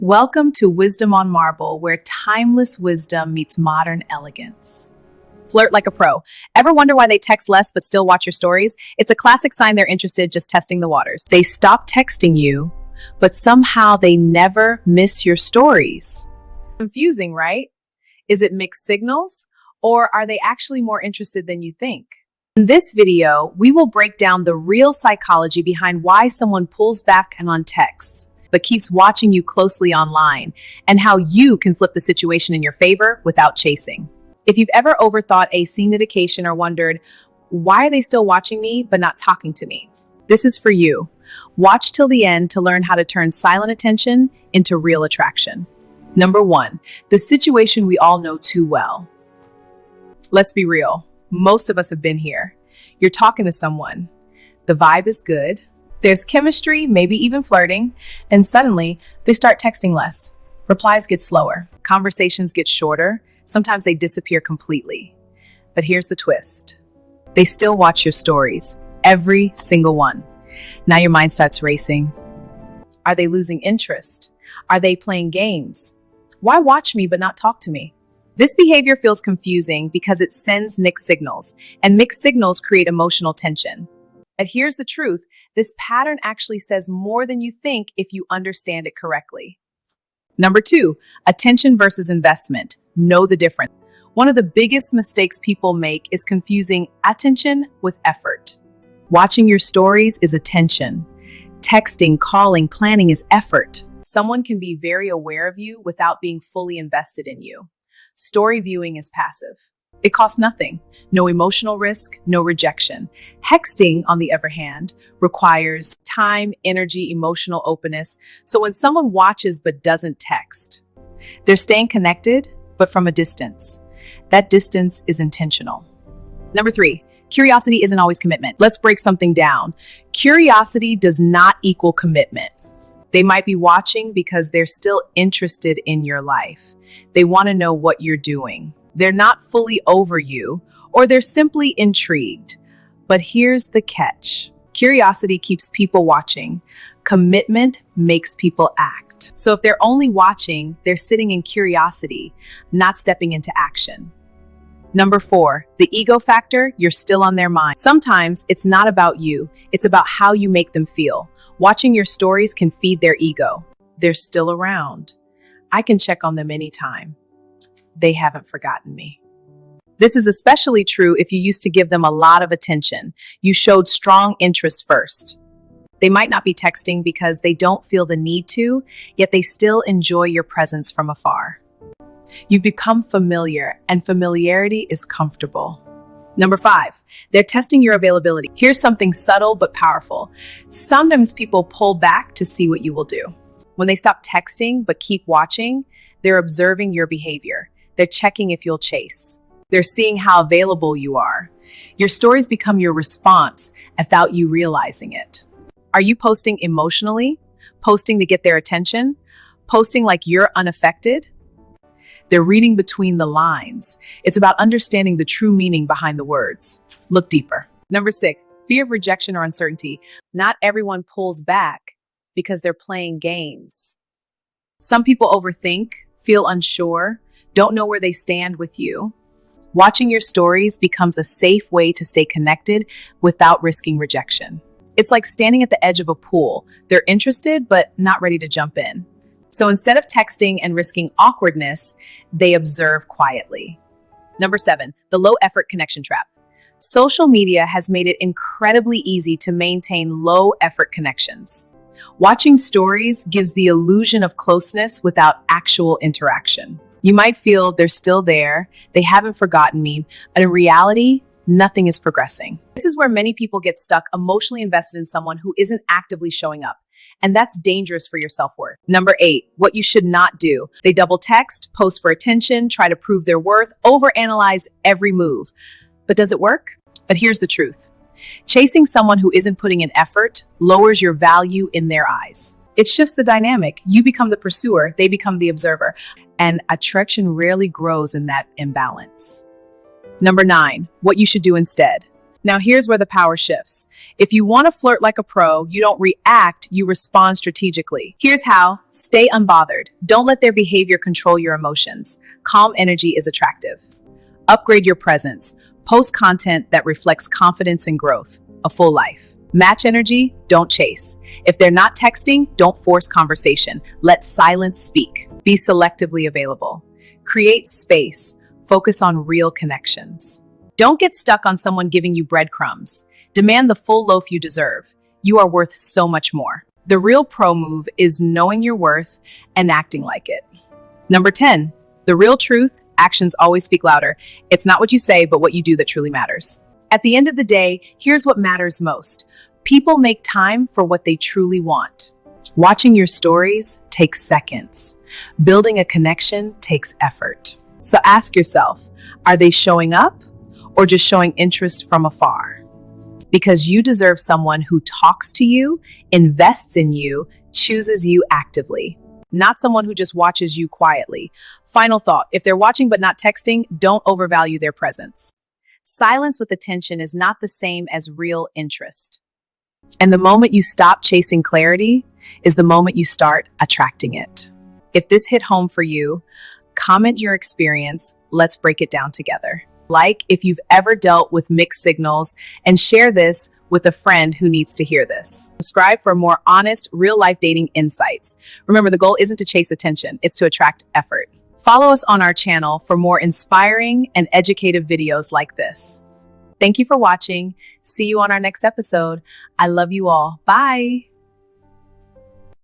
Welcome to Wisdom on Marble, where timeless wisdom meets modern elegance. Flirt like a pro. Ever wonder why they text less but still watch your stories? It's a classic sign they're interested, just testing the waters. They stop texting you, but somehow they never miss your stories. Confusing, right? Is it mixed signals? Or are they actually more interested than you think? In this video, we will break down the real psychology behind why someone pulls back on texts but keeps watching you closely online, and how you can flip the situation in your favor without chasing. If you've ever overthought a scene dedication or wondered, why are they still watching me but not talking to me? This is for you. Watch till the end to learn how to turn silent attention into real attraction. Number 1, the situation we all know too well. Let's be real. Most of us have been here. You're talking to someone. The vibe is good. There's chemistry, maybe even flirting, and suddenly they start texting less. Replies get slower. Conversations get shorter. Sometimes they disappear completely. But here's the twist. They still watch your stories, every single one. Now your mind starts racing. Are they losing interest? Are they playing games? Why watch me but not talk to me? This behavior feels confusing because it sends mixed signals, and mixed signals create emotional tension. But here's the truth. This pattern actually says more than you think if you understand it correctly. Number 2, attention versus investment. Know the difference. One of the biggest mistakes people make is confusing attention with effort. Watching your stories is attention. Texting, calling, planning is effort. Someone can be very aware of you without being fully invested in you. Story viewing is passive. It costs nothing. No emotional risk, no rejection. Texting, on the other hand, requires time, energy, emotional openness. So when someone watches but doesn't text, they're staying connected, but from a distance. That distance is intentional. Number 3, curiosity isn't always commitment. Let's break something down. Curiosity does not equal commitment. They might be watching because they're still interested in your life. They want to know what you're doing. They're not fully over you, or they're simply intrigued. But here's the catch. Curiosity keeps people watching. Commitment makes people act. So if they're only watching, they're sitting in curiosity, not stepping into action. Number 4, the ego factor, you're still on their mind. Sometimes it's not about you, it's about how you make them feel. Watching your stories can feed their ego. They're still around. I can check on them anytime. They haven't forgotten me. This is especially true if you used to give them a lot of attention. You showed strong interest first. They might not be texting because they don't feel the need to, yet they still enjoy your presence from afar. You've become familiar, and familiarity is comfortable. Number 5, they're testing your availability. Here's something subtle but powerful. Sometimes people pull back to see what you will do. When they stop texting but keep watching, they're observing your behavior. They're checking if you'll chase. They're seeing how available you are. Your stories become your response without you realizing it. Are you posting emotionally? Posting to get their attention? Posting like you're unaffected? They're reading between the lines. It's about understanding the true meaning behind the words. Look deeper. Number 6, fear of rejection or uncertainty. Not everyone pulls back because they're playing games. Some people overthink, feel unsure, don't know where they stand with you. Watching your stories becomes a safe way to stay connected without risking rejection. It's like standing at the edge of a pool. They're interested, but not ready to jump in. So instead of texting and risking awkwardness, they observe quietly. Number 7, the low effort connection trap. Social media has made it incredibly easy to maintain low effort connections. Watching stories gives the illusion of closeness without actual interaction. You might feel they're still there, they haven't forgotten me, but in reality, nothing is progressing. This is where many people get stuck emotionally invested in someone who isn't actively showing up. And that's dangerous for your self-worth. Number 8, what you should not do. They double text, post for attention, try to prove their worth, overanalyze every move. But does it work? But here's the truth. Chasing someone who isn't putting in effort lowers your value in their eyes. It shifts the dynamic. You become the pursuer, they become the observer. And attraction rarely grows in that imbalance. Number 9, what you should do instead. Now, here's where the power shifts. If you want to flirt like a pro, you don't react, you respond strategically. Here's how. Stay unbothered. Don't let their behavior control your emotions. Calm energy is attractive. Upgrade your presence. Post content that reflects confidence and growth. A full life. Match energy, don't chase. If they're not texting, don't force conversation. Let silence speak. Be selectively available. Create space. Focus on real connections. Don't get stuck on someone giving you breadcrumbs. Demand the full loaf you deserve. You are worth so much more. The real pro move is knowing your worth and acting like it. Number 10, the real truth, actions always speak louder. It's not what you say, but what you do that truly matters. At the end of the day, here's what matters most. People make time for what they truly want. Watching your stories takes seconds. Building a connection takes effort. So ask yourself, are they showing up or just showing interest from afar? Because you deserve someone who talks to you, invests in you, chooses you actively, not someone who just watches you quietly. Final thought, if they're watching but not texting, don't overvalue their presence. Silence with attention is not the same as real interest. And the moment you stop chasing clarity is the moment you start attracting it. If this hit home for you, comment your experience. Let's break it down together. Like if you've ever dealt with mixed signals, and share this with a friend who needs to hear this. Subscribe for more honest, real-life dating insights. Remember, the goal isn't to chase attention, it's to attract effort. Follow us on our channel for more inspiring and educative videos like this. Thank you for watching. See you on our next episode. I love you all. Bye.